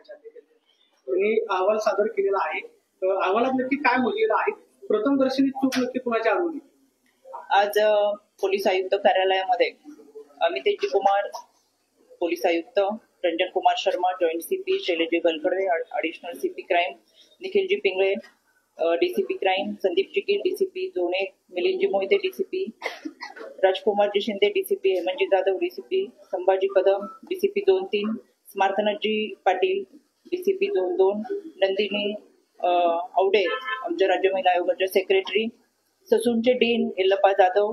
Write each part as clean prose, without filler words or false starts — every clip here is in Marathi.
त्यांनी अहवाल सादर केलेला आहे. अहवालात नक्की काय मोजलेलं आहे, प्रथम दर्शनी चूक नक्की कुणाच्या आढळली? आज पोलीस आयुक्त कार्यालयामध्ये अमित कुमार, पोलीस आयुक्त Ranjan Kumar Sharma, joint CP Shaileji Balkawade, additional CP crime Nikhilji Pingale, DCP crime Sandeepji Gill, DCP zone 1 Milindji Mohite, DCP Rajkumarji Shinde, DCP Hemantji Jadhav, DCP Sambhaji Kadam, DCP zone 3 Smarthnathji Patil, DCP zone 2 Nandini Awade, आमच्या राज्य महिला आयोगाच्या सेक्रेटरी, ससूनचे डीन यल्लप्पा जाधव,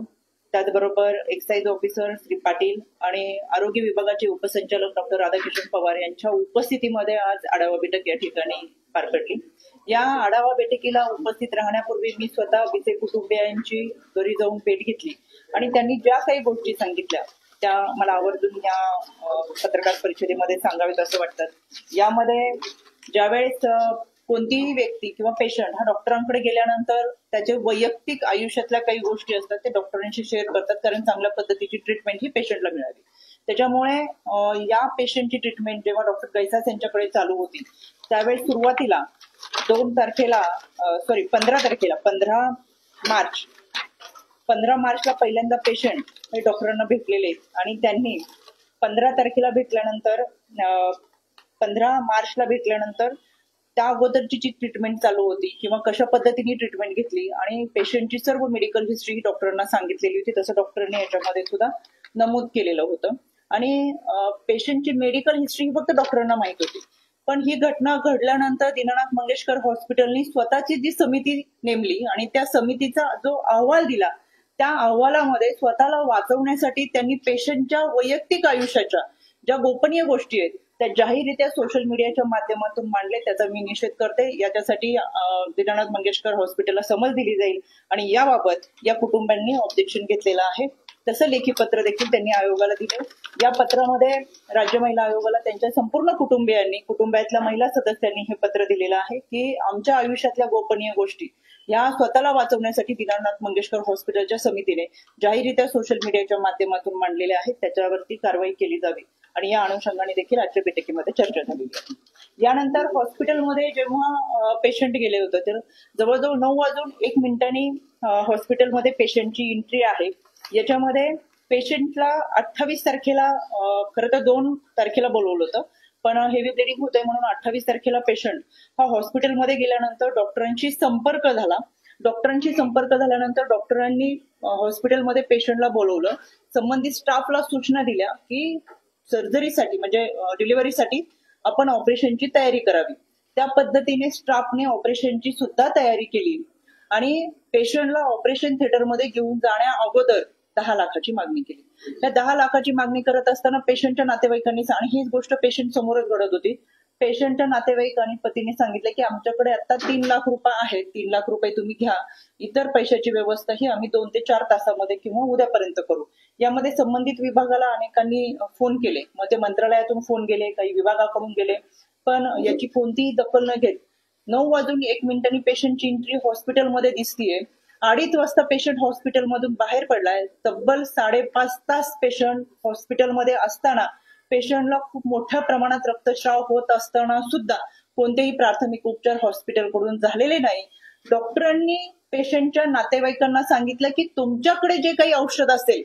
त्याचबरोबर एक्साईज ऑफिसर श्री पाटील आणि आरोग्य विभागाचे उपसंचालक डॉक्टर राधाकिशन पवार यांच्या उपस्थितीमध्ये आज आढावा बैठक या ठिकाणी पार पडली. या आढावा बैठकीला उपस्थित राहण्यापूर्वी मी स्वतः विसे कुटुंबियांची घरी जाऊन भेट घेतली आणि त्यांनी ज्या काही गोष्टी सांगितल्या त्या मला आवर्जून या पत्रकार परिषदेमध्ये सांगावेत असं वाटतं. यामध्ये ज्यावेळेस कोणतीही व्यक्ती किंवा पेशंट हा डॉक्टरांकडे गेल्यानंतर त्याच्या वैयक्तिक आयुष्यातल्या काही गोष्टी असतात ते डॉक्टरांशी शेअर करतात, कारण चांगल्या पद्धतीची ट्रीटमेंट ही पेशंटला मिळावी. त्याच्यामुळे या पेशंटची ट्रीटमेंट जेव्हा डॉक्टर गैसास यांच्याकडे चालू होती त्यावेळेस सुरुवातीला 15 मार्चला पहिल्यांदा पेशंट हे डॉक्टरांना भेटलेले आणि त्यांनी 15 तारखेला भेटल्यानंतर 15 मार्चला भेटल्यानंतर त्या अगोदरची जी ट्रीटमेंट चालू होती किंवा कशा पद्धतीने ट्रीटमेंट घेतली आणि पेशंटची सर्व मेडिकल हिस्ट्री ही डॉक्टरांना सांगितलेली होती, तसं डॉक्टरांनी याच्यामध्ये सुद्धा नमूद केलेलं होतं. आणि पेशंटची मेडिकल हिस्ट्री ही फक्त डॉक्टरांना माहित होती. पण ही घटना घडल्यानंतर दीनानाथ मंगेशकर हॉस्पिटलनी स्वतःची जी समिती नेमली आणि त्या समितीचा जो अहवाल दिला त्या अहवालामध्ये स्वतःला वाचवण्यासाठी त्यांनी पेशंटच्या वैयक्तिक आयुष्याच्या ज्या गोपनीय गोष्टी आहेत त्या जाहीररित्या सोशल मीडियाच्या माध्यमातून मांडले. त्याचा मी निषेध करते. याच्यासाठी दीनानाथ मंगेशकर हॉस्पिटलला समज दिली जाईल आणि याबाबत या कुटुंबांनी ऑब्जेक्शन घेतलेलं आहे. तसं लेखी पत्र देखील त्यांनी आयोगाला दिले. या पत्रामध्ये राज्य महिला आयोगाला त्यांच्या संपूर्ण कुटुंबातल्या महिला सदस्यांनी हे पत्र दिलेलं आहे की आमच्या आयुष्यातल्या गोपनीय गोष्टी या स्वतःला वाचवण्यासाठी दीनानाथ मंगेशकर हॉस्पिटलच्या समितीने जाहीररित्या सोशल मीडियाच्या माध्यमातून मांडलेले आहेत, त्याच्यावरती कारवाई केली जावी आणि या अनुषंगाने देखील आजच्या बैठकीमध्ये चर्चा झालेली आहे. यानंतर हॉस्पिटलमध्ये जेव्हा पेशंट गेले होते तर जवळजवळ 9:01 हॉस्पिटलमध्ये पेशंटची एंट्री आहे. याच्यामध्ये पेशंटला 28 तारखेला खरं तर 2 तारखेला बोलवलं होतं, पण हेवी ब्लिडिंग होतंय म्हणून 28 तारखेला पेशंट हा हॉस्पिटलमध्ये गेल्यानंतर डॉक्टरांशी संपर्क झाला. डॉक्टरांशी संपर्क झाल्यानंतर डॉक्टरांनी हॉस्पिटलमध्ये पेशंटला बोलवलं. संबंधित स्टाफला सूचना दिल्या की सर्जरीसाठी म्हणजे डिलिव्हरीसाठी आपण ऑपरेशनची तयारी करावी. त्या पद्धतीने स्टाफने ऑपरेशनची सुद्धा तयारी केली आणि पेशंटला ऑपरेशन थिएटरमध्ये घेऊन जाण्या अगोदर 10 लाखाची मागणी केली. त्या 10 लाखाची मागणी करत असताना पेशंटच्या नातेवाईकांनी आणि हीच गोष्ट पेशंट समोरच घडत होती. पेशंटच्या नातेवाईक आणि पतीने सांगितलं की आमच्याकडे आता 3 लाख रुपये आहेत, 3 लाख रुपये तुम्ही घ्या, इतर पैशाची व्यवस्था ही आम्ही 2 ते 4 तासामध्ये किंवा उद्यापर्यंत करू. यामध्ये संबंधित विभागाला अनेकांनी फोन केले, मग ते मंत्रालयातून फोन गेले, काही विभागाकडून गेले, पण याची कोणतीही दखल न घेत 9:01 पेशंटची एंट्री हॉस्पिटलमध्ये दिसतीये. 2:30 वाजता पेशंट हॉस्पिटलमधून बाहेर पडलाय. तब्बल 5.5 तास पेशंट हॉस्पिटलमध्ये असताना पेशंटला खूप मोठ्या प्रमाणात रक्तस्राव होत असताना सुद्धा कोणतेही प्राथमिक उपचार हॉस्पिटलकडून झालेले नाही. डॉक्टरांनी पेशंटच्या नातेवाईकांना सांगितलं की तुमच्याकडे जे काही औषध असेल,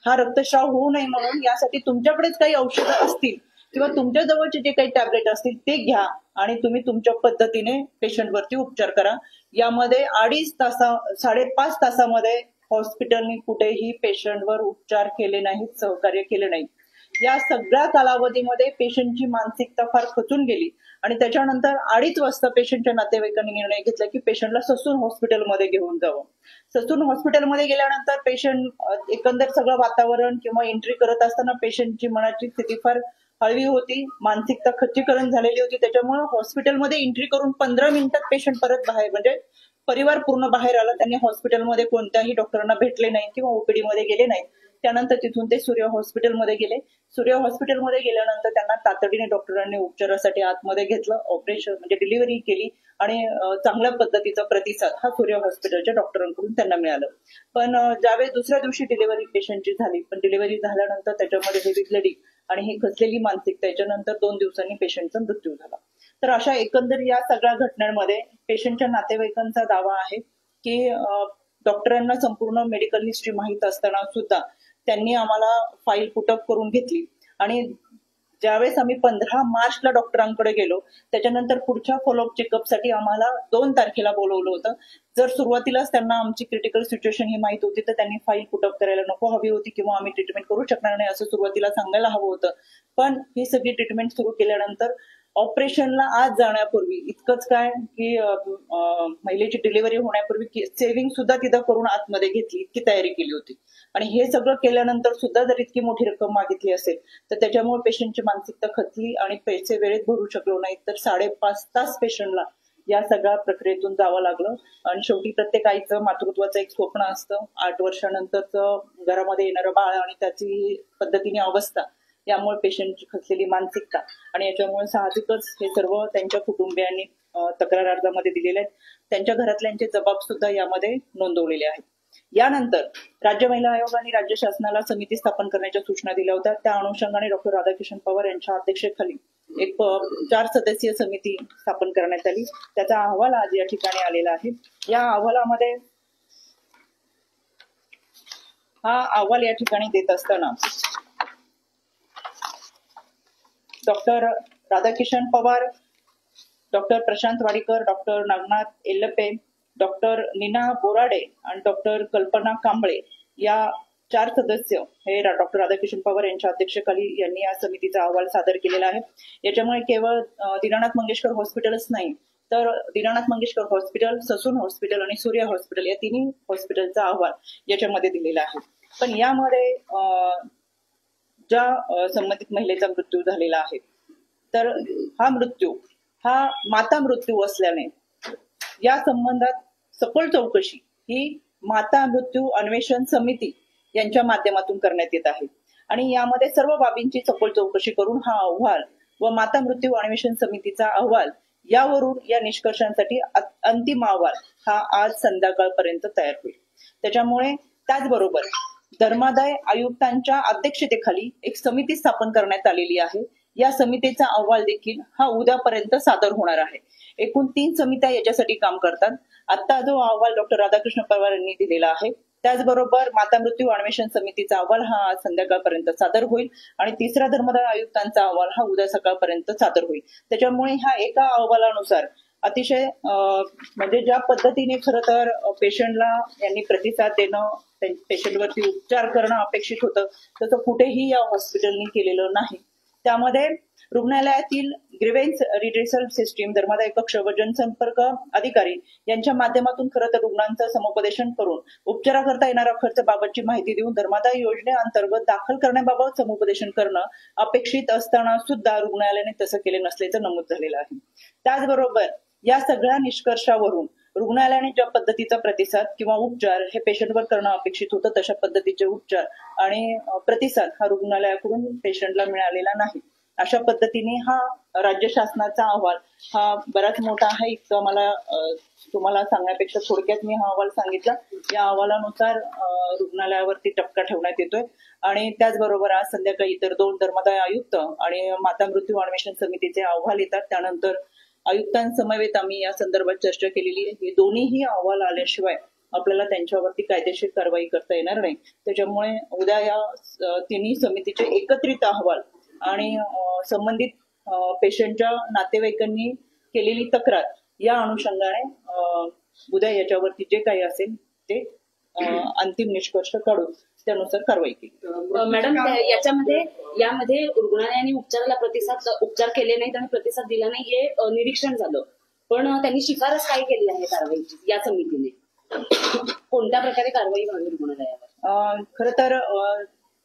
हा रक्तस्राव होऊ नये म्हणून यासाठी तुमच्याकडेच काही औषधं असतील किंवा तुमच्या जवळचे जे काही टॅबलेट असतील ते घ्या आणि तुम्ही तुमच्या पद्धतीने पेशंटवरती उपचार करा. यामध्ये 5.5 तासामध्ये हॉस्पिटलने कुठेही पेशंटवर उपचार केले नाहीत, सहकार्य केले नाही. या सगळ्या कालावधीमध्ये पेशंटची मानसिकता फार खचून गेली आणि त्याच्यानंतर 2:30 वाजता पेशंटच्या नातेवाईकांनी निर्णय घेतला की पेशंटला ससून हॉस्पिटलमध्ये घेऊन जावं. ससून हॉस्पिटलमध्ये गेल्यानंतर पेशंट एकंदर सगळं वातावरण किंवा एंट्री करत असताना पेशंटची मनाची स्थिती फार हळवी होती, मानसिकता खच्चीकरण झालेली होती. त्याच्यामुळे हॉस्पिटलमध्ये एंट्री करून 15 मिनिटात पेशंट परत बाहेर म्हणजे परिवार पूर्ण बाहेर आला. त्यांनी हॉस्पिटलमध्ये कोणत्याही डॉक्टरांना भेटले नाही किंवा ओपीडी मध्ये गेले नाहीत. त्यानंतर तिथून ते सूर्य हॉस्पिटलमध्ये गेले. सूर्य हॉस्पिटलमध्ये गेल्यानंतर त्यांना तातडीने डॉक्टरांनी उपचारासाठी आतमध्ये घेतलं, ऑपरेशन म्हणजे डिलिव्हरी केली आणि चांगल्या पद्धतीचा प्रतिसाद हा सूर्य हॉस्पिटलच्या डॉक्टरांकडून त्यांना मिळालं. पण ज्यावेळेस दुसऱ्या दिवशी डिलिव्हरी पेशंटची झाली, पण डिलिव्हरी झाल्यानंतर त्याच्यामध्ये हेवी ब्लिडिंग आणि ही खचलेली मानसिकता, त्याच्यानंतर 2 दिवसांनी पेशंटचा मृत्यू झाला. तर अशा एकंदर या सगळ्या घटनांमध्ये पेशंटच्या नातेवाईकांचा दावा आहे की डॉक्टरांना संपूर्ण मेडिकल हिस्ट्री माहीत असताना सुद्धा त्यांनी आम्हाला फाईल पुटअप करून घेतली आणि ज्यावेळेस आम्ही 15 मार्चला डॉक्टरांकडे गेलो त्याच्यानंतर पुढच्या फॉलोअप चेकअपसाठी आम्हाला 2 तारखेला बोलवलं होतं. जर सुरुवातीलाच त्यांना आमची क्रिटिकल सिच्युएशन ही माहित होती तर त्यांनी फाईल पुटअप करायला नको हवी होती किंवा आम्ही ट्रीटमेंट करू शकणार नाही असं सुरुवातीला सांगायला हवं होतं. पण ही सगळी ट्रीटमेंट सुरू केल्यानंतर ऑपरेशनला आज जाण्यापूर्वी इतकंच काय की महिलेची डिलिव्हरी होण्यापूर्वी सेव्हिंग सुद्धा तिथं करून आतमध्ये घेतली, इतकी तयारी केली होती. आणि हे सगळं केल्यानंतर सुद्धा जर इतकी मोठी रक्कम मागितली असेल तर त्याच्यामुळे पेशंटची मानसिकता खचली आणि पैसे वेळेत भरू शकलो नाही. तर 5.5 तास पेशंटला या सगळ्या प्रक्रियेतून जावं लागलं. आणि शेवटी प्रत्येक आईचं मातृत्वाचं एक स्वप्न असतं. 8 वर्षानंतरचं घरामध्ये येणारं बाळ आणि त्याची पद्धतीने अवस्था, यामुळे पेशंटची खचलेली मानसिकता आणि याच्यामुळे साहजिकच हे सर्व त्यांच्या कुटुंबियांनी तक्रार अर्जामध्ये दिलेले आहेत. त्यांच्या घरातल्यांचे जबाब सुद्धा यामध्ये नोंदवलेले आहेत. यानंतर राज्य महिला आयोग आणि राज्य शासनाला समिती स्थापन करण्याच्या सूचना दिल्या होत्या. त्या अनुषंगाने डॉक्टर राधाकिशन पवार यांच्या अध्यक्षतेखाली एक 4 सदस्यीय समिती स्थापन करण्यात आली. त्याचा अहवाल आज या ठिकाणी आलेला आहे. या अहवालामध्ये हा अहवाल या ठिकाणी देत असताना doctor Radhakishan Pawar, doctor Prashant Wadikar, doctor Nagnath Ellape, doctor Neena Borade आणि डॉक्टर कल्पना कांबळे या 4 सदस्य हे डॉक्टर राधाकिशन पवार यांच्या अध्यक्षतेखाली यांनी या समितीचा अहवाल सादर केलेला आहे. याच्यामुळे केवळ दीनानाथ मंगेशकर हॉस्पिटलच नाही तर Dinanath Mangeshkar hospital, Sassoon hospital आणि सूर्य हॉस्पिटल या तिन्ही हॉस्पिटलचा अहवाल याच्यामध्ये दिलेला आहे. पण यामध्ये ज्या संबंधित महिलेचा मृत्यू झालेला आहे तर हा मृत्यू हा माता मृत्यू असल्याने या संबंधात सखोल चौकशी ही माता मृत्यू अन्वेषण समिती यांच्या माध्यमातून करण्यात येत आहे. आणि यामध्ये सर्व बाबींची सखोल चौकशी करून हा अहवाल व माता मृत्यू अन्वेषण समितीचा अहवाल यावरून या निष्कर्षांसाठी अंतिम अहवाल हा आज संध्याकाळपर्यंत तयार होईल. त्याच्यामुळे त्याचबरोबर धर्मादाय आयुक्तांच्या अध्यक्षतेखाली एक समिती स्थापन करण्यात आलेली आहे. या समितीचा अहवाल देखील हा उद्यापर्यंत सादर होणार आहे. एकूण 3 समित्या याच्यासाठी काम करतात. आता जो अहवाल डॉक्टर राधाकृष्ण पवार यांनी दिलेला आहे त्याचबरोबर माता मृत्यू अन्वेषण समितीचा अहवाल हा आज संध्याकाळपर्यंत सादर होईल आणि तिसरा धर्मादाय आयुक्तांचा अहवाल हा उद्या सकाळपर्यंत सादर होईल. त्याच्यामुळे ह्या एका अहवालानुसार अतिशय म्हणजे ज्या पद्धतीने खरं तर पेशंटला यांनी प्रतिसाद देणं, पेशंटवरती उपचार करणं अपेक्षित होतं तसं कुठेही या हॉस्पिटलनी केलेलं नाही. त्यामध्ये रुग्णालयातील ग्रीव्हन्स रिड्रेसल सिस्टीम, धर्मादाय कक्ष व जनसंपर्क अधिकारी यांच्या माध्यमातून खरं तर रुग्णांचं समुपदेशन करून उपचाराकरता येणारा खर्च बाबतची माहिती देऊन धर्मादाय योजनेअंतर्गत दाखल करण्याबाबत समुपदेशन करणं अपेक्षित असताना सुद्धा रुग्णालयाने तसं केले नसल्याचं नमूद झालेलं आहे. त्याचबरोबर या सगळ्या निष्कर्षावरून रुग्णालयाने ज्या पद्धतीचा प्रतिसाद किंवा उपचार हे पेशंटवर करणं अपेक्षित होतं तशा पद्धतीचे उपचार आणि प्रतिसाद हा रुग्णालयाकडून पेशंटला मिळालेला नाही. अशा पद्धतीने हा राज्य शासनाचा अहवाल हा बराच मोठा आहे. इतकं मला तुम्हाला सांगण्यापेक्षा थोडक्यात मी हा अहवाल सांगितला. या अहवालानुसार रुग्णालयावरती टपका ठेवण्यात येतोय आणि त्याचबरोबर आज संध्याकाळी इतर 2 धर्मादाय आयुक्त आणि माता मृत्यू अन्वेषण समितीचे अहवाल येतात. त्यानंतर आयुक्तांसमवेत आम्ही या संदर्भात चर्चा केलेली आहे. हे दोन्हीही अहवाल आल्याशिवाय आपल्याला त्यांच्यावरती कायदेशीर कारवाई करता येणार नाही. त्याच्यामुळे उद्या या तिन्ही समितीचे एकत्रित अहवाल आणि संबंधित पेशंटच्या नातेवाईकांनी केलेली तक्रार या अनुषंगाने उद्या याच्यावरती जे काही असेल ते अंतिम निष्कर्ष काढून त्यानुसार कारवाई केली. मॅडम, यामध्ये रुग्णालयाने उपचार केले नाहीत आणि प्रतिसाद दिला नाही हे निरीक्षण झालं. पण त्यांनी शिफारस काय केली आहे कारवाईची या समितीने? कोणत्या प्रकारे कारवाई व्हावी रुग्णालयावर? खरं तर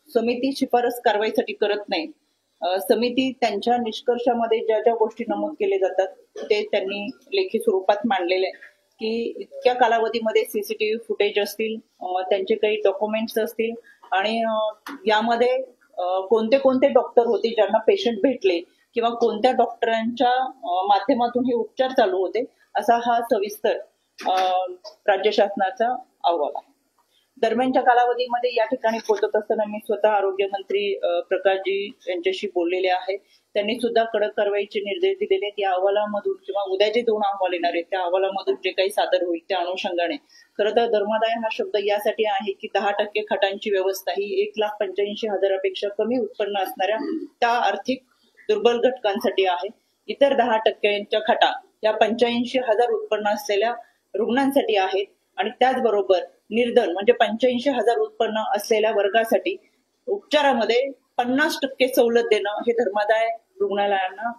समिती शिफारस कारवाईसाठी करत नाही. समिती त्यांच्या निष्कर्षामध्ये ज्या ज्या गोष्टी नमूद केले जातात ते त्यांनी लेखी स्वरूपात मांडलेले आहे की इतक्या कालावधीमध्ये सीसीटीव्ही फुटेज असतील, त्यांचे काही डॉक्युमेंट्स असतील आणि यामध्ये कोणते कोणते डॉक्टर होते ज्यांना पेशंट भेटले किंवा कोणत्या डॉक्टरांच्या माध्यमातून हे उपचार चालू होते, असा हा सविस्तर राज्य शासनाचा अहवाल आहे. दरम्यानच्या कालावधीमध्ये या ठिकाणी पोहोचत असताना मी स्वतः आरोग्यमंत्री प्रकाशजी यांच्याशी बोललेले आहे. त्यांनी सुद्धा कडक कारवाईचे निर्देश दिलेले आहेत. या अहवालामधून किंवा उद्या जे 2 अहवाल येणार आहेत त्या अहवालामधून जे काही सादर होईल त्या अनुषंगाने खरं तर धर्मादाय हा शब्द यासाठी आहे की 10% खटांची व्यवस्था ही 1,85,000 कमी उत्पन्न असणाऱ्या त्या आर्थिक दुर्बल घटकांसाठी आहे. इतर 10% खटा या 85,000 उत्पन्न असलेल्या रुग्णांसाठी आहेत आणि त्याचबरोबर निर्धन म्हणजे 85,000 उत्पन्न असलेल्या वर्गासाठी उपचारामध्ये 50% सवलत देणं हे धर्मादाय रुग्णालयांना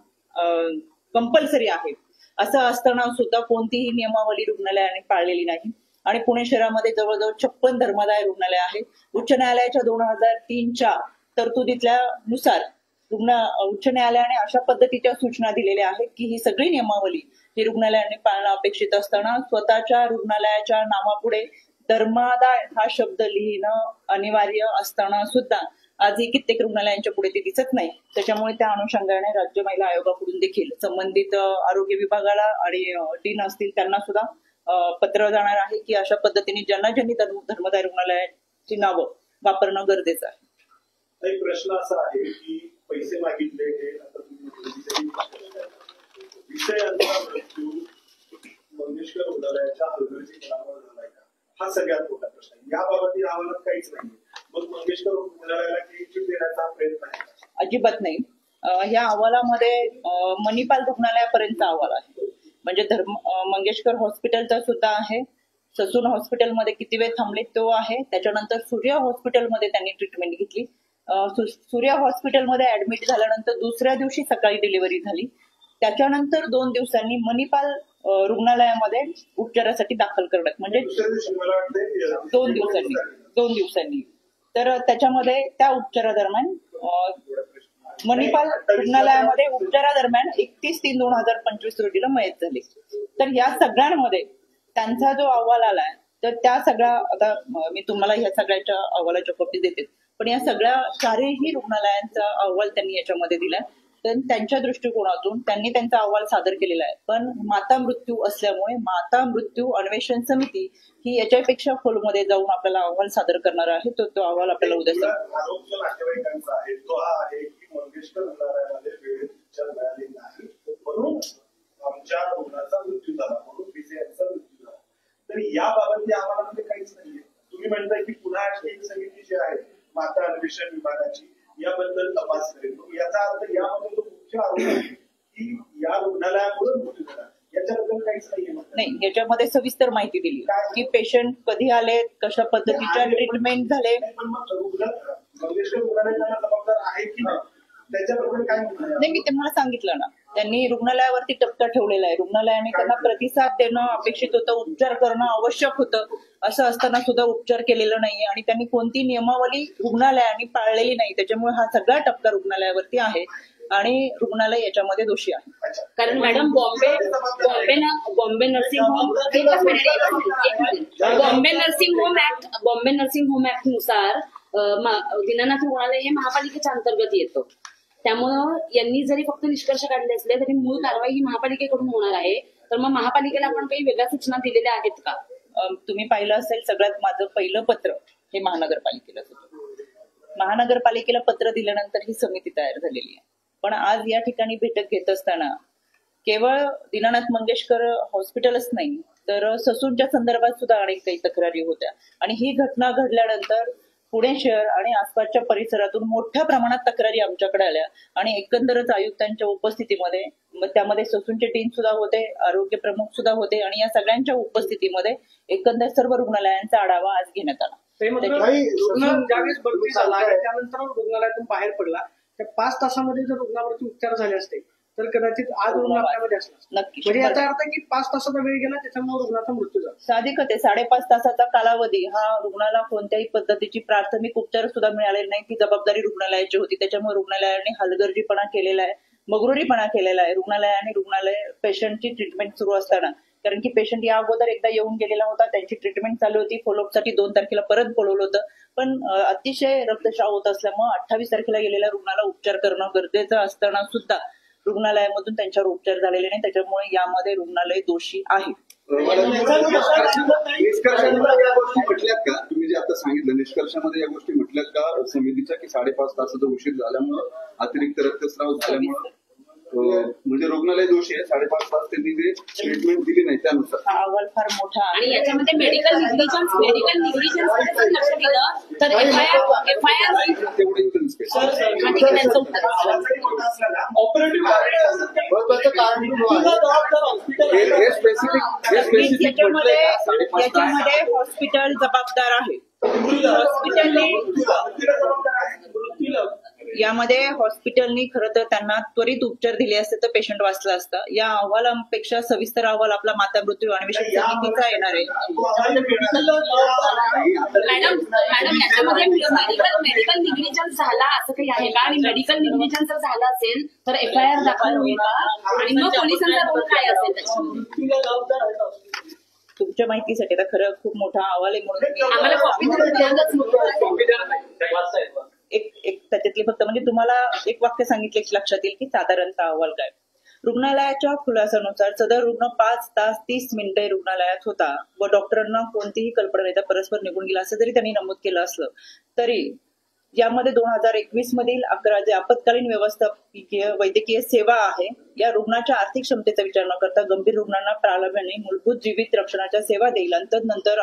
कंपल्सरी आहे. असं असताना सुद्धा कोणतीही नियमावली रुग्णालयाने पाळलेली नाही आणि पुणे शहरामध्ये जवळजवळ 56 धर्मादाय रुग्णालय आहेत. उच्च न्यायालयाच्या 2003च्या तरतुदीतल्या नुसार उच्च न्यायालयाने अशा पद्धतीच्या सूचना दिलेल्या आहेत की ही सगळी नियमावली ही रुग्णालयाने पाळणं अपेक्षित असताना स्वतःच्या रुग्णालयाच्या नावापुढे धर्मादाय हा शब्द लिहिणं अनिवार्य असताना सुद्धा आजही कित्येक रुग्णालयांच्या पुढे ते दिसत नाही. त्याच्यामुळे त्या अनुषंगाने राज्य महिला आयोगाकडून देखील संबंधित आरोग्य विभागाला आणि डीन असतील त्यांना सुद्धा पत्र जाणार आहे की अशा पद्धतीने ज्यांना ज्यांनी धर्मादाय रुग्णालयाची नावं वापरणं गरजेचं आहे. एक प्रश्न असा आहे की पैसे मागितले हे आता विषयांचा मृत्यू मंगेशकर रुग्णालयाच्या हलगर्जीपणावर झालाय का, हा सगळ्यात मोठा प्रश्न आहे. याबाबत या अहवालात काहीच नाही. मग मंगेशकर रुग्णालयाला क्लीन देण्याचा प्रयत्न आहे? अजिबात नाही. ह्या अहवालामध्ये मणिपाल रुग्णालयापर्यंत अहवाल आहे. म्हणजे मंगेशकर हॉस्पिटलचा सुद्धा आहे. ससून हॉस्पिटलमध्ये किती वेळ थांबले तो आहे. त्याच्यानंतर सूर्य हॉस्पिटलमध्ये त्यांनी ट्रीटमेंट घेतली. सूर्य हॉस्पिटलमध्ये ऍडमिट झाल्यानंतर दुसऱ्या दिवशी सकाळी डिलिव्हरी झाली. त्याच्यानंतर 2 दिवसांनी मणिपाल रुग्णालयामध्ये उपचारासाठी दाखल करण्यात म्हणजे 2 दिवसांनी तर त्याच्यामध्ये त्या उपचारादरम्यान मणिपाल रुग्णालयामध्ये उपचारादरम्यान 31/3/2025 रोजीला मयत झाले. तर या सगळ्यांमध्ये त्यांचा जो अहवाल आलाय तर त्या सगळ्या आता मी तुम्हाला ह्या सगळ्याच्या अहवालाच्या कॉपी देते पण या सगळ्या 4ही रुग्णालयांचा अहवाल त्यांनी याच्यामध्ये दिलाय. तर त्यांच्या दृष्टिकोनातून त्यांनी त्यांचा अहवाल सादर केलेला आहे. पण माता मृत्यू असल्यामुळे माता मृत्यू अन्वेषण समिती ही याच्यापेक्षा खोलमध्ये जाऊन आपल्याला अहवाल सादर करणार आहे. तो अहवाल आपल्याला उद्या आरोप जो नातेवाईकांचा आहे तो हा आहे की मंगेशकर रुग्णालयामध्ये वेळेत उपचार मिळाले नाही म्हणून आमच्या रुग्णाचा मृत्यू झाला, म्हणून बीसीआयचा मृत्यू झाला. तर याबाबत या अहवालामध्ये काहीच नाहीये. तुम्ही म्हणताय की पुन्हा एक समिती जी आहे माता अन्वेषण विभागाची याबद्दल तपास करेल. याचा अर्थ यामध्ये जो मुख्य आरोप आहे की या रुग्णालयामुळे मृत्यू झाला याच्याबद्दल काहीच नाहीये. नाही, याच्यामध्ये सविस्तर माहिती दिली की पेशंट कधी आले, कशा पद्धतीच्या ट्रीटमेंट झाले. पण मग मंगेशकर रुग्णालयाला जबाबदार आहे की नाही त्याच्याबद्दल काय नाही, मी तुम्हाला सांगितलं ना, त्यांनी रुग्णालयावरती टप्पा ठेवलेला आहे. रुग्णालयाने त्यांना प्रतिसाद देणं अपेक्षित होतं, उपचार करणं आवश्यक होतं. असं असताना सुद्धा उपचार केलेला नाहीये आणि त्यांनी कोणती नियमावली रुग्णालयाने पाळलेली नाही. त्याच्यामुळे हा सगळा टप्पा रुग्णालयावरती आहे आणि रुग्णालय याच्यामध्ये दोषी आहे. कारण madam Bombay nursing home act नुसार दीनानाथ रुग्णालय हे महापालिकेच्या अंतर्गत येतं. त्यामुळं यांनी जरी फक्त निष्कर्ष काढले असले तरी मूळ कारवाई ही महापालिकेकडून होणार आहे. तर मग महापालिकेला आपण काही वेगळ्या सूचना दिलेल्या आहेत का? तुम्ही पाहिलं असेल, सगळ्यात माझं पहिलं पत्र हे महानगरपालिकेला होतं. महानगरपालिकेला पत्र दिल्यानंतर ही समिती तयार झालेली आहे. पण आज या ठिकाणी बैठक घेत असताना केवळ दीनानाथ मंगेशकर हॉस्पिटलच नाही तर ससूनच्या संदर्भात सुद्धा अनेक काही तक्रारी होत्या आणि ही घटना घडल्यानंतर पुणे शहर आणि आसपासच्या परिसरातून मोठ्या प्रमाणात तक्रारी आमच्याकडे आल्या आणि एकंदरच आयुक्तांच्या उपस्थितीमध्ये त्यामध्ये ससूनचे डीन सुद्धा होते, आरोग्य प्रमुख सुद्धा होते आणि या सगळ्यांच्या उपस्थितीमध्ये एकंदर सर्व रुग्णालयांचा आढावा आज घेण्यात आला. रुग्ण ज्यावेळेस भरती झाला आणि त्यानंतर रुग्णालयातून बाहेर पडला त्या 5 तासामध्ये जर रुग्णावरती उपचार झाले असते तर कदाचित आज रुग्ण आपल्यामध्ये असला. नक्की. म्हणजे याचा अर्थ की 5 तासाचा वेळ गेला त्याच्यामुळे रुग्णाचा मृत्यू झाला. साधिकच आहे. 5.5 तासाचा कालावधी हा रुग्णाला कोणत्याही पद्धतीची प्राथमिक उपचार सुद्धा मिळालेले नाही. ती जबाबदारी रुग्णालयाची होती. त्याच्यामुळे रुग्णालयाने हलगर्जीपणा केलेला आहे, मगरुरीपणा केलेला आहे. रुग्णालय पेशंटची ट्रीटमेंट सुरू असताना कारण की पेशंट या अगोदर एकदा येऊन गेलेला होता, त्यांची ट्रीटमेंट चालू होती, फॉलोअपसाठी 2 तारखेला परत बोलवलं होतं, पण अतिशय रक्तस्राव होत असल्यामुळे 28 तारखेला गेलेल्या रुग्णाला उपचार करणं गरजेचं असताना सुद्धा रुग्णालयामधून त्यांच्यावर उपचार झालेले नाही, त्याच्यामुळे यामध्ये रुग्णालय दोषी आहे. निष्कर्षामध्ये या गोष्टी म्हटल्यात का, तुम्ही जे आता सांगितलं निष्कर्षामध्ये या गोष्टी म्हटल्यात का समितीच्या, की 5.5 तासाचा उशीर झाल्यामुळं, अतिरिक्त रक्तस्राव झाल्यामुळं म्हणजे रुग्णालय दोषी आहे, 5.5 तास त्यांनी जे ट्रीटमेंट दिली नाही त्यानुसार? हा अहवाल फार मोठा आहे आणि याच्यामध्ये मेडिकल निग्लिजन्स लक्ष दिलं तर एफआयआर तेवढे त्यांचं उत्तर याच्यामध्ये हॉस्पिटल जबाबदार आहे. यामध्ये हॉस्पिटलनी खरं तर त्यांना त्वरित उपचार दिले असते तर पेशंट वाचला असता. या अहवालापेक्षा सविस्तर अहवाल आपला माता मृत्यू अन्वेषण समितीचा येणार आहे. मॅडम याच्यामध्ये मेडिकल निग्लिजन्स झाला असं काही आहे का? आणि मेडिकल निग्लिजन्स जर झाला असेल तर एफआयआर दाखल होईल का? आणि मग पोलिसांचा रोल काय असेल त्याच्यामध्ये? तुमच्या माहितीसाठी आता खरं खूप मोठा अहवाल आहे म्हणून आम्हाला एक त्याच्यातली फक्त म्हणजे तुम्हाला एक वाक्य सांगितले की लक्षात येईल की साधारणतः अहवाल काय. रुग्णालयाच्या खुलासानुसार सदर रुग्ण 5 तास 30 मिनिटे रुग्णालयात होता व डॉक्टरांना कोणतीही कल्पना देता परस्पर निघून गेला असं जरी त्यांनी नमूद केलं असलं तरी यामध्ये 2021 मधील 11 जे आपत्कालीन व्यवस्थापकीय वैद्यकीय सेवा आहे या रुग्णाच्या आर्थिक क्षमतेचा विचार न करता गंभीर रुग्णांना प्रारंभाने मूलभूत जीवित रक्षणाच्या सेवा देईल आणि तदनंतर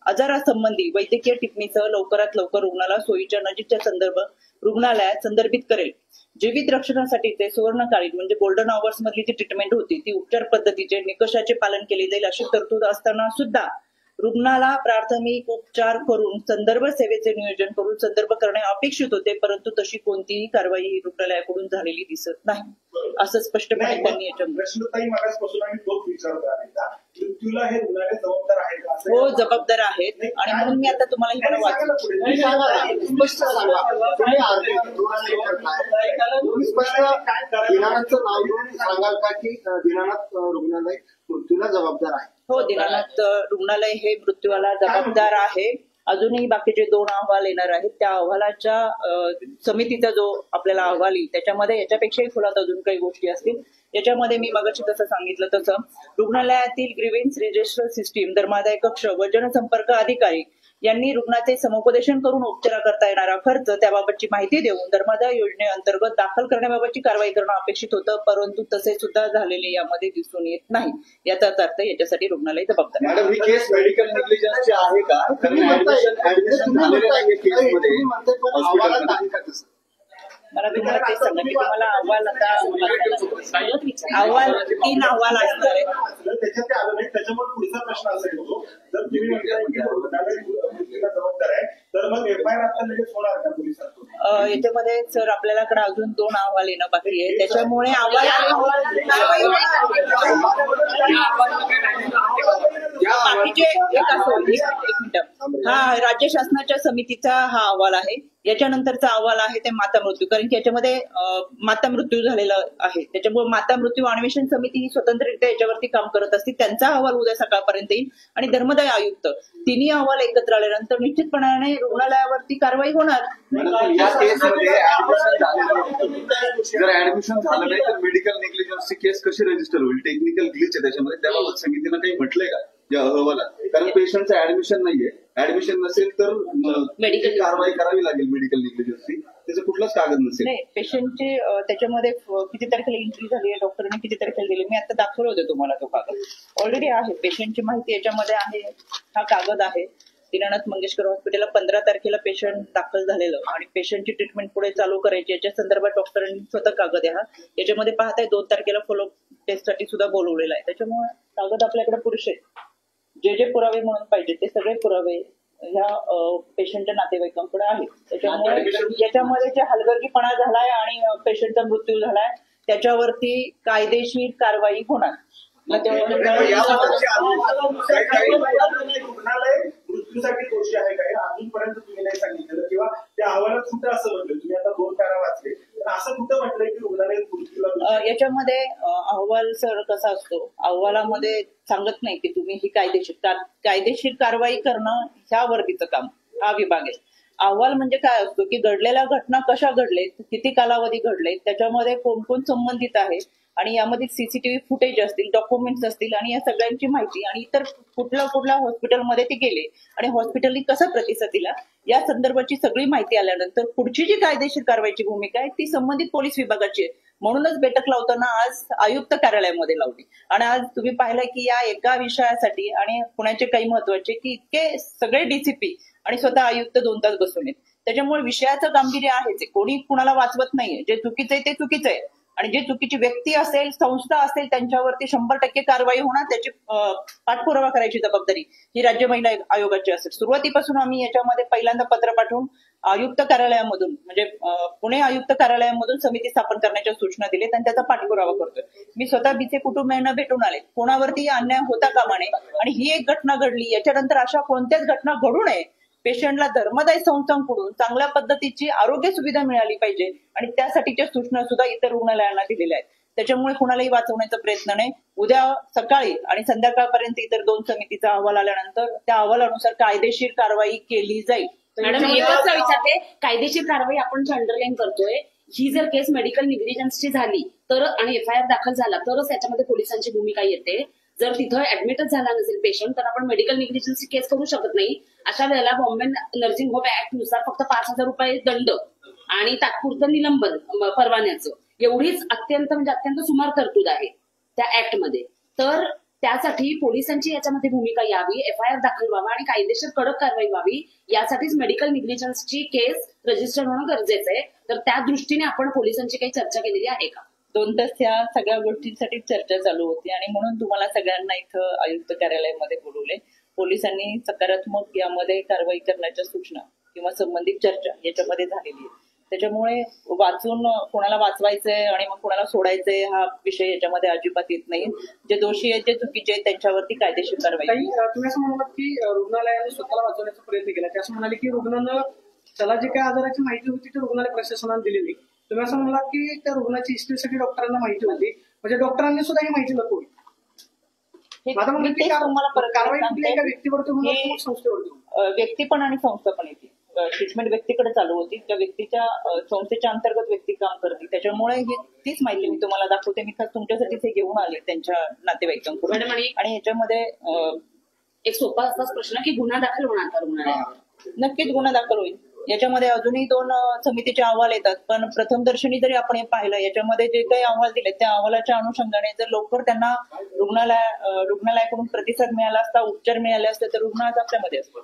आजारासंबंधी वैद्यकीय टिप्पणीसह लवकरात लवकर रुग्णाला सोयीच्या नजीकच्या संदर्भ रुग्णालयात संदर्भित करेल. जीवित रक्षणासाठी ते सुवर्णकालीन म्हणजे गोल्डन आवर्स मधली जी ट्रीटमेंट होती ती उपचार पद्धतीचे निकषाचे पालन केले जाईल अशी तरतूद असताना सुद्धा रुग्णाला प्राथमिक उपचार करून संदर्भ सेवेचे नियोजन करून संदर्भ करणे अपेक्षित होते, परंतु तशी कोणतीही कारवाई रुग्णालयाकडून झालेली दिसत नाही असं स्पष्टपणे त्यांनी याच्यामध्ये. प्रश्नताई मागासपासून आम्ही तोच विचारतो आहे का मृत्यूला हे रुग्णालय जबाबदार आहे का? हो जबाबदार आहेत आणि म्हणून मी आता तुम्हाला ही मला वाचलं दिनानाथचं नाव घेऊन सांगाल का की दिनानाथ रुग्णालय मृत्यूला जबाबदार आहे? हो दिनानाथ रुग्णालय हे मृत्यूला जबाबदार आहे. अजूनही बाकीचे 2 अहवाल येणार आहेत. त्या अहवालाच्या समितीचा जो आपल्याला अहवाल येईल त्याच्यामध्ये याच्यापेक्षाही खोलात अजून काही गोष्टी असतील. याच्यामध्ये मी मगाशी जसं सांगितलं तसं रुग्णालयातील ग्रीव्हन्स रजिस्टर सिस्टीम, धर्मादाय कक्ष व जनसंपर्क अधिकारी यांनी रुग्णाचे समुपदेशन करून उपचाराकरता येणारा खर्च त्याबाबतची माहिती देऊन धर्मादाय योजनेअंतर्गत दाखल करण्याबाबतची कारवाई करणं अपेक्षित होतं, परंतु तसे सुद्धा झालेले यामध्ये दिसून येत नाही. याचाच अर्थ याच्यासाठी रुग्णालय जबाबदार. मॅडम ही केस मेडिकल निग्लिजन्सची आहे का? ऍडमिशन झालेल्या केसमध्ये मला तुम्हाला ते सांगा की तुम्हाला अहवाल आता अहवाल 3 अहवाल असणार आहेत. त्याच्यात ते आलं नाही, त्याच्यामुळे पुढचा प्रश्न असा येतो जर तुम्ही मृत्यूला जबाबदार आहे तर मग एफआयआर आता लगेच होणार का पोलिसांकडून? याच्यामध्ये सर आपल्याकडे अजून 2 अहवाल येणं बाकी आहे, त्याच्यामुळे बाकीचे एक मिनिट. हा राज्य शासनाच्या समितीचा हा अहवाल आहे. याच्यानंतरचा अहवाल आहे ते माता मृत्यू, कारण की याच्यामध्ये माता मृत्यू झालेला आहे, त्याच्यामुळे माता मृत्यू अन्वेषण समिती ही स्वतंत्ररित्या याच्यावरती काम करत असते. त्यांचा अहवाल उद्या सकाळपर्यंत येईल आणि धर्मदाय आयुक्त तिन्ही अहवाल एकत्र आल्यानंतर निश्चितपणाने रुग्णालयावरती कारवाई होणार. या केसमध्ये जर ऍडमिशन झालं नाही तर मेडिकल निग्लिजन्सची केस कशी रजिस्टर होईल? टेक्निकल ग्लिच आहे त्याच्यामध्ये, त्याबाबत समितीनं काही म्हटलंय का या अहवालात? कारण पेशंटचं ऍडमिशन नाहीये, ऍडमिशन नसेल तर मेडिकल कारवाई करावी लागेल मेडिकल निग्लिजन्सची, त्याचा कुठलाच कागद नसेल. नाही पेशंटचे त्याच्यामध्ये किती तारखेला एंट्री झाली आहे, डॉक्टरने किती तारखेला दिली, मी आता दाखवलं होतं तुम्हाला तो कागद ऑलरेडी आहे. पेशंटची माहिती याच्यामध्ये आहे, हा कागद आहे. दीनानाथ मंगेशकर हॉस्पिटलला 15 तारखेला पेशंट दाखल झालेलं आणि पेशंटची ट्रीटमेंट पुढे चालू करायची याच्या संदर्भात डॉक्टरांनी स्वतः कागद आहे हा. याच्यामध्ये पाहताय 2 तारखेला फॉलोअप टेस्टसाठी सुद्धा बोलवलेला आहे, त्याच्यामुळे कागद आपल्याकडे पुरेसे. जे पुरावे म्हणून पाहिजे ते सगळे पुरावे ह्या पेशंटच्या नातेवाईकांकडे आहेत. त्याच्यामुळे याच्यामध्ये जे हलगर्जीपणा झालाय आणि पेशंटचा मृत्यू झालाय त्याच्यावरती कायदेशीर कारवाई होणार. रुग्णालय मृत्यूसाठी दोषी आहे का हे अजूनपर्यंत तुम्ही नाही सांगितलं किंवा त्या अहवालात सुद्धा असं म्हटलं. तुम्ही आता 2 पॅरा वाचले असं कुठं म्हटलंय की रुग्णालयात मृत्यूला याच्यामध्ये अहवाल सर कसा असतो, अहवालामध्ये सांगत नाही की तुम्ही ही कायदेशीर कारवाई करणं ह्या वर्दीचं काम, हा विभाग आहे. अहवाल म्हणजे काय असतो की घडलेल्या घटना कशा घडलेत, किती कालावधी घडलेत, त्याच्यामध्ये कोण कोण संबंधित आहे आणि यामध्ये सीसीटीव्ही फुटेज असतील, डॉक्युमेंट्स असतील आणि या सगळ्यांची माहिती आणि इतर कुठल्या हॉस्पिटलमध्ये ते गेले आणि हॉस्पिटलनी कसा प्रतिसाद दिला या संदर्भाची सगळी माहिती आल्यानंतर पुढची जी कायदेशीर कारवाईची भूमिका आहे ती संबंधित पोलीस विभागाची आहे. म्हणूनच बैठक लावताना आज आयुक्त कार्यालयामध्ये लावली आणि आज तुम्ही पाहिलं की या एका विषयासाठी आणि पुण्याचे काही महत्वाचे की इतके सगळे डीसीपी आणि स्वतः आयुक्त 2 तास बसून आहेत. त्याच्यामुळे विषयाचं गांभीर्य आहेच, कोणी कुणाला वाचवत नाहीये. जे चुकीचं आहे ते चुकीचं आहे आणि जे चुकीची व्यक्ती असेल, संस्था असेल त्यांच्यावरती 100% कारवाई होणार, त्याची पाठपुरावा करायची जबाबदारी ही राज्य महिला आयोगाची असेल. सुरुवातीपासून आम्ही याच्यामध्ये पहिल्यांदा पत्र पाठवून आयुक्त कार्यालयामधून म्हणजे पुणे आयुक्त कार्यालयामधून समिती स्थापन करण्याच्या सूचना दिलेत आणि त्याचा पाठपुरावा करतोय. मी स्वतः बीचे कुटुंबियांना भेटून आले, कोणावरती अन्याय होता कामा नये आणि ही एक घटना घडली, याच्यानंतर अशा कोणत्याच घटना घडू नये. पेशंटला धर्मदायी संस्थांकडून चांगल्या पद्धतीची आरोग्य सुविधा मिळाली पाहिजे आणि त्यासाठीच्या सूचना सुद्धा इतर रुग्णालयांना दिलेल्या आहेत. त्याच्यामुळे कुणालाही वाचवण्याचा प्रयत्न नाही. उद्या सकाळी आणि संध्याकाळपर्यंत इतर 2 समितीचा अहवाल आल्यानंतर त्या अहवालानुसार कायदेशीर कारवाई केली जाईल. मॅडम एकच विचारते, कायदेशीर कारवाई आपण जे अंडरलाईन करतोय ही जर केस मेडिकल निग्लिजन्सची झाली तर आणि FIR दाखल झाला तरच याच्यामध्ये पोलिसांची भूमिका येते. जर तिथं ऍडमिटच झाला नसेल पेशंट तर आपण मेडिकल निग्लिजन्सची केस करू शकत नाही. अशा वेळेला बॉम्बे नर्सिंग होम ऍक्ट नुसार फक्त 5,000 रुपये दंड आणि तात्पुरतं निलंबन परवान्याचं एवढीच अत्यंत सुमार तरतूद आहे त्या ऍक्टमध्ये. तर त्यासाठी पोलिसांची याच्यामध्ये भूमिका यावी, FIR दाखल व्हावा आणि कायदेशीर कडक कारवाई व्हावी, यासाठीच मेडिकल निग्लिजन्सची केस रजिस्टर होणं गरजेचं आहे. तर त्या दृष्टीने आपण पोलिसांची काही चर्चा केलेली आहे का? 2 तास या सगळ्या गोष्टींसाठी चर्चा चालू होती आणि म्हणून तुम्हाला सगळ्यांना इथं आयुक्त कार्यालयामध्ये बोलवले. पोलिसांनी सकारात्मक यामध्ये कारवाई करण्याच्या सूचना किंवा संबंधित चर्चा याच्यामध्ये झालेली आहे. त्याच्यामुळे वाचून कोणाला वाचवायचंय आणि मग कोणाला सोडायचंय हा विषय याच्यामध्ये अजिबात येत नाही. जे दोषी आहेत, जे चुकीचे आहेत त्यांच्यावरती कायदेशीर कारवाई. तुम्ही असं म्हणालात की रुग्णालयाने स्वतःला वाचवण्याचा प्रयत्न केला, ते असं म्हणाले की रुग्णानं त्याला जी काही आजाराची माहिती होती ती रुग्णालय प्रशासनाने दिलेली. तुम्ही असं म्हणालात की त्या रुग्णाची हिस्ट्रीसाठी डॉक्टरांना माहिती होती, म्हणजे डॉक्टरांनी सुद्धा ही माहिती नको. कारवाई एका व्यक्तीवरती संस्थेवरती, व्यक्ती पण आणि संस्था पण येते. ट्रीटमेंट व्यक्तीकडे चालू होती, त्या व्यक्तीच्या संस्थेच्या अंतर्गत व्यक्ती काम करते. त्याच्यामुळे ही तीच माहिती मी तुम्हाला दाखवते. मी खास तुमच्यासाठीच हे घेऊन आले त्यांच्या नातेवाईकांकडून. आणि याच्यामध्ये एक सोपा असाच प्रश्न की गुन्हा दाखल होणार का रुग्णालयात? नक्कीच गुन्हा दाखल होईल. याच्यामध्ये अजूनही 2 समितीचे अहवाल येतात, पण प्रथमदर्शनी जरी आपण हे पाहिलं याच्यामध्ये जे काही अहवाल दिले त्या अहवालाच्या अनुषंगाने जर लवकर त्यांना रुग्णालयाकडून प्रतिसाद मिळाला असता, उपचार मिळाले असते तर रुग्ण आज आपल्यामध्ये असतो.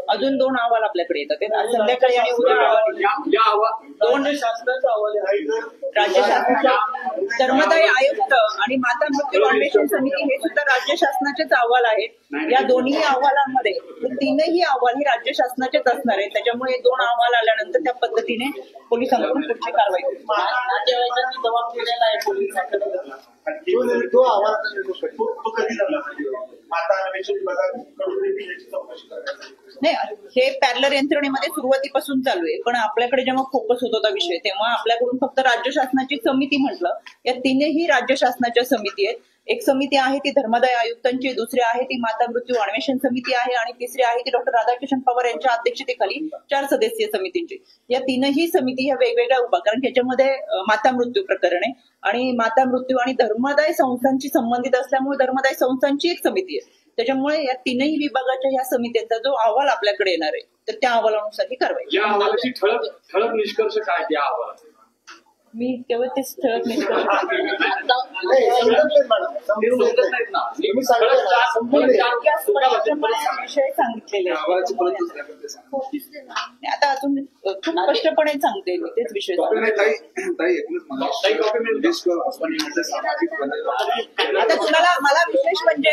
अजून 2 अहवाल आपल्याकडे येतात. आज संध्याकाळी आणि उद्या राज्य शासनाचे धर्मदायी आयुक्त आणि माता मृत्यू अन्वेषण समिती हे सुद्धा राज्य शासनाचेच अहवाल आहेत. या दोन्ही अहवालांमध्ये 3ही अहवाल ही राज्य शासनाचेच असणार आहेत. त्याच्यामुळे 2 अहवाल आल्यानंतर त्या पद्धतीने पोलिसांकडून पुढची कारवाई होईल. जबाब दिलेला आहे पोलिसांकडे. तो आवाज कधी झाला माता अन्वेषण विभागाकडून नाही, हे पॅरलर यंत्रणेमध्ये सुरुवातीपासून चालू आहे. पण आपल्याकडे जेव्हा फोकस होत होता विषय तेव्हा आपल्याकडून फक्त राज्य शासनाची समिती म्हटलं. या 3ही राज्य शासनाच्या समिती आहेत. एक समिती आहे ती धर्मदाय आयुक्तांची, दुसरी आहे ती माता मृत्यू अन्वेषण समिती आहे आणि तिसरी आहे ती डॉक्टर राधाकिशन पवार यांच्या अध्यक्षतेखाली 4 सदस्यीय समितींची. या 3ही समिती ह्या वेगवेगळ्या उभा, कारण त्याच्यामध्ये माता मृत्यू प्रकरण आहे आणि माता मृत्यू आणि धर्मदाय संस्थांशी संबंधित असल्यामुळे धर्मदाय संस्थांची एक समिती आहे. त्याच्यामुळे या 3ही विभागाच्या ह्या समित्यांचा जो अहवाल आपल्याकडे येणार आहे तर त्या अहवालानुसार ही कारवाई. या अहवालाची ठळक निष्कर्ष काय त्या अहवालात? मी केवळ तेच ठळक निष्कर्ष विषय सांगितलेले आता अजून खूप स्पष्टपणे सांगते मी तेच विषय. आता तुम्हाला मला विशेष म्हणजे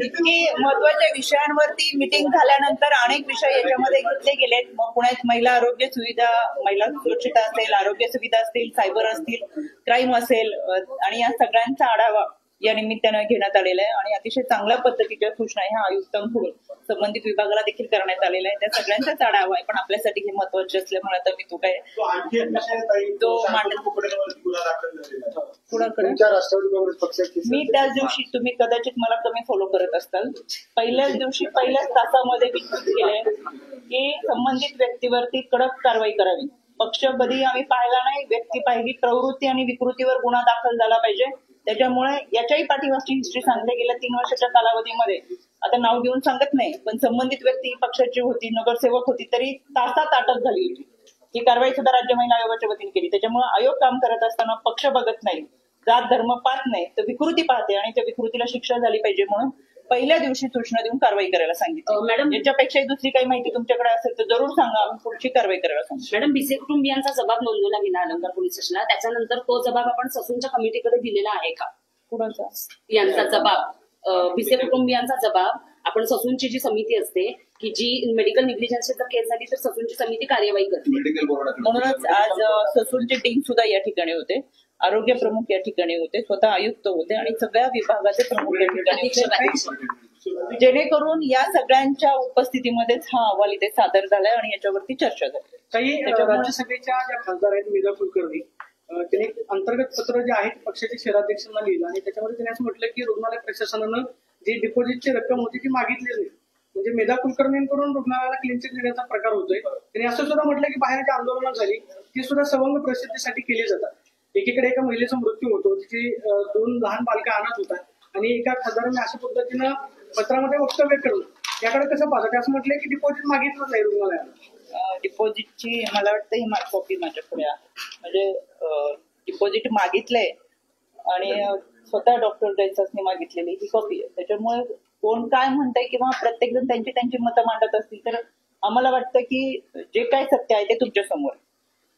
इतकी महत्वाच्या विषयांवरती मिटिंग झाल्यानंतर अनेक विषय याच्यामध्ये घेतले गेलेत. मग पुण्यात महिला आरोग्य सुविधा, महिला सुरक्षितता असेल, आरोग्य सुविधा असतील, सायबर असतील, क्राईम असेल आणि या सगळ्यांचा आढावा या निमित्तानं घेण्यात आलेलं आहे आणि अतिशय चांगल्या पद्धतीच्या सूचना ह्या आयुक्तांकडून संबंधित विभागाला देखील करण्यात आलेल्या आहे. त्या सगळ्यांचाच आढावा आहे, पण आपल्यासाठी हे महत्वाचे असल्यामुळे आता मी तो काय तो आणखी एक विषय आहे ताई, तो शांतनू मांडत- कुकडेंवरती गुन्हा दाखल झालेला आहे. कुणाकडे तुमच्या राष्ट्रवादी काँग्रेस पक्षाची मी त्याच दिवशी तुम्ही कदाचित मला कमी फॉलो करत असताल पहिल्याच दिवशी पहिल्याच तासामध्ये विनंती केले की संबंधित व्यक्तीवरती कडक कारवाई करावी. पक्ष कधी आम्ही पाहिला नाही, व्यक्ती पाहिली, प्रवृत्ती आणि विकृतीवर गुन्हा दाखल झाला पाहिजे. त्याच्यामुळे याच्याही पाठीमागची हिस्ट्री सांगते गेल्या 3 वर्षाच्या कालावधीमध्ये आता नाव घेऊन सांगत नाही, पण संबंधित व्यक्ती पक्षाची होती, नगरसेवक होती, तरी तासात अटक झाली होती. ही कारवाई सुद्धा राज्य महिला आयोगाच्या वतीने केली. त्याच्यामुळे आयोग काम करत असताना पक्ष बघत नाही, जात धर्म पाहत नाही, तर विकृती पाहते आणि त्या विकृतीला शिक्षा झाली पाहिजे म्हणून पहिल्या दिवशी सूचना देऊन कारवाई करायला सांगितली. मॅडम याच्यापेक्षाही दुसरी काही माहिती तुमच्याकडे असेल तर जरूर सांगा, आम्ही पुढची कारवाई करायला सांगू. मॅडम बीसी कुटुंबियांचा जबाब नोंदवला गेला अलंकार पोलीस स्टेशनला, त्याच्यानंतर तो जबाब आपण ससूनच्या कमिटीकडे दिलेला आहे का? कुणाचा यांचा जबाब बीसी कुटुंबियांचा जबाब आपण ससूनची जी समिती असते की जी मेडिकल निग्लिजन्सची जर केस झाली तर ससूनची समिती कार्यवाही करते. मेडिकल बोर्डात म्हणूनच आज ससूनचे डीन सुद्धा या ठिकाणी होते, आरोग्य प्रमुख या ठिकाणी होते, स्वतः आयुक्त होते आणि सगळ्या विभागाचे प्रमुख या ठिकाणी होते, जेणेकरून या सगळ्यांच्या उपस्थितीमध्येच हा अहवाल इथे सादर झालाय आणि याच्यावरती चर्चा झाली. काही राज्यसभेच्या ज्या खासदार आहेत मेधा कुलकर्णी त्यांनी अंतर्गत पत्र जे आहे ते पक्षाच्या शहराध्यक्षांना लिहिलं आणि त्याच्यामध्ये त्यांनी असं म्हटलं की रुग्णालय प्रशासनानं जी डिपॉझिटची रक्कम होती ती मागितली नाही. म्हणजे मेधा कुलकर्णींकडून रुग्णालयाला क्लीन चिट देण्याचा प्रकार होतोय. त्यांनी असं सुद्धा म्हटलं की बाहेर जी आंदोलनं झाली ती सुद्धा सवंग प्रसिद्धीसाठी केली जातात. एकीकडे एका महिलेचा मृत्यू होतो, तिची 2 लहान बालकं अनाथ होतात आणि एका खासदाराने अशा पद्धतीनं पत्रामध्ये वक्तव्य करून याकडे कसं पाहतात? असं म्हटलंय की डिपॉझिट मागितलं नाही रुग्णालयाला. डिपॉझिटची मला वाटतं ही कॉपी माझ्याकडे आहे, म्हणजे डिपॉझिट मागितलंय आणि स्वतः डॉक्टर जयसासने मागितलेली ही कॉपी आहे. त्याच्यामुळे कोण काय म्हणतंय किंवा प्रत्येक जण त्यांची मतं मांडत असतील तर आम्हाला वाटतं की जे काय सत्य आहे ते तुमच्या समोर.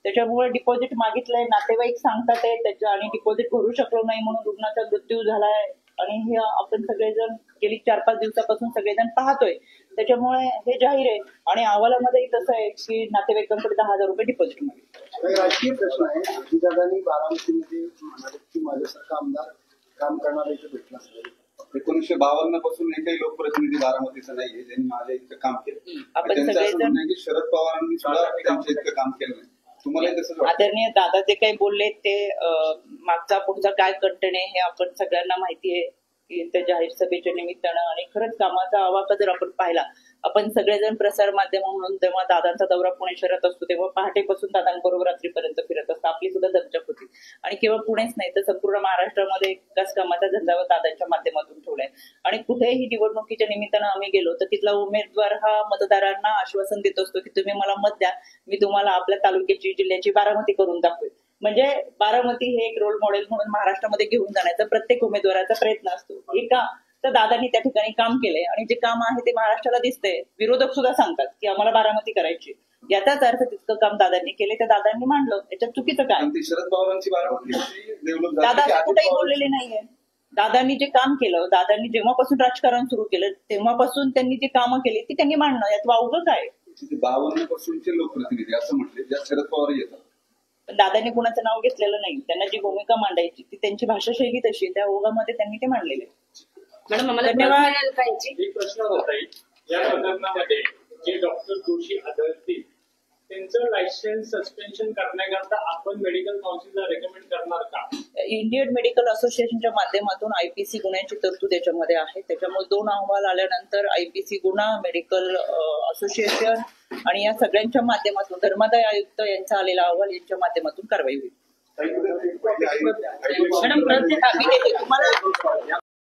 त्याच्यामुळे डिपॉझिट मागितलंय, नातेवाईक सांगतात आहे त्याच्या आणि डिपॉझिट भरू शकलो नाही म्हणून रुग्णाचा मृत्यू झालाय आणि हे आपण सगळेजण गेली 4-5 दिवसापासून सगळेजण पाहतोय. त्याच्यामुळे हे जाहीर आहे आणि अहवालामध्ये तसं आहे की नातेवाईकांकडे 10,000 रुपये डिपॉझिट मागितले. काही राजकीय प्रश्न आहे. अजितदादांनी बारामतीमध्ये म्हणाले की माझ्यासारखा आमदार काम करणारा इथे भेटला असेल. 1952 पासून एकही लोकप्रतिनिधी बारामतीचा नाहीये ज्यांनी माझ्या इतकं काम केलं. आपण त्यांचं असं सगळेजण म्हणणं आहे की शरद पवारांनी सुद्धा त्यांच्या इतकं काम केलं नाही. तुम्हाला तसं वाटतं? आदरणीय दादा जे काही बोलले ते मागचा पुढचा काय कंटेंट आहे हे आपण सगळ्यांना माहिती आहे की त्या जाहीर सभेच्या निमित्तानं आणि खरंच कामाचा आवाका जर आपण पाहिला, आपण सगळेजण प्रसार माध्यम म्हणून जेव्हा दादांचा दौरा पुणे शहरात असतो तेव्हा पहाटेपासून दादांबरोबर रात्रीपर्यंत फिरत असतो. आपली सुद्धा दर्जक होती आणि केवळ पुणेच नाही तर संपूर्ण महाराष्ट्रामध्ये एकाच कामाचा धंदा दादांच्या माध्यमातून ठेवलाय आणि कुठेही निवडणुकीच्या निमित्तानं आम्ही गेलो तर तिथला उमेदवार हा मतदारांना आश्वासन देत असतो की तुम्ही मला मत द्या, मी तुम्हाला आपल्या तालुक्याची जिल्ह्याची बारामती करून दाखवेल. म्हणजे बारामती हे एक रोल मॉडेल म्हणून महाराष्ट्रामध्ये घेऊन जाण्याचा प्रत्येक उमेदवाराचा प्रयत्न असतो. हे का तर दादांनी त्या ठिकाणी काम केलंय आणि जे काम आहे ते महाराष्ट्राला दिसतंय. विरोधक सुद्धा सांगतात की आम्हाला बारामती करायची, याचाच अर्थ तितकं काम दादांनी केले, त्या दादांनी मांडलं. याच्यात चुकीचं काय? शरद पवारांची बारामती डेव्हलप दादा कुठेही बोललेले नाहीये. दादांनी जे काम केलं, दादांनी जेव्हापासून राजकारण सुरू केलं तेव्हापासून त्यांनी जी कामं केली ती त्यांनी मांडणं, यात वावगं काय? 52 पासूनचे लोकप्रतिनिधी असं म्हटले ज्यात शरद पवार येतात. पण दादांनी कुणाचं नाव घेतलेलं नाही. त्यांना जी भूमिका मांडायची ती त्यांची भाषाशैली तशी, त्या ओघामध्ये त्यांनी ते मांडलेले. मॅडम आम्हाला धन्यवाद. मिळेल का यांची? एक प्रश्न होता या प्रकरणामध्ये जे डॉक्टर दोषी आढळतील त्यांचं लायसन्स सस्पेन्शन करण्याकरता आपण मेडिकल काउन्सिलला रेकमेंड करणार का? इंडियन मेडिकल असोसिएशनच्या माध्यमातून आयपीसी गुन्ह्याची तरतूद याच्यामध्ये आहे. त्याच्यामुळे 2 अहवाल आल्यानंतर आयपीसी गुन्हा, मेडिकल असोसिएशन आणि या सगळ्यांच्या माध्यमातून धर्मादाय आयुक्त यांचा आलेला अहवाल यांच्या माध्यमातून कारवाई होईल. मॅडम परत तुम्हाला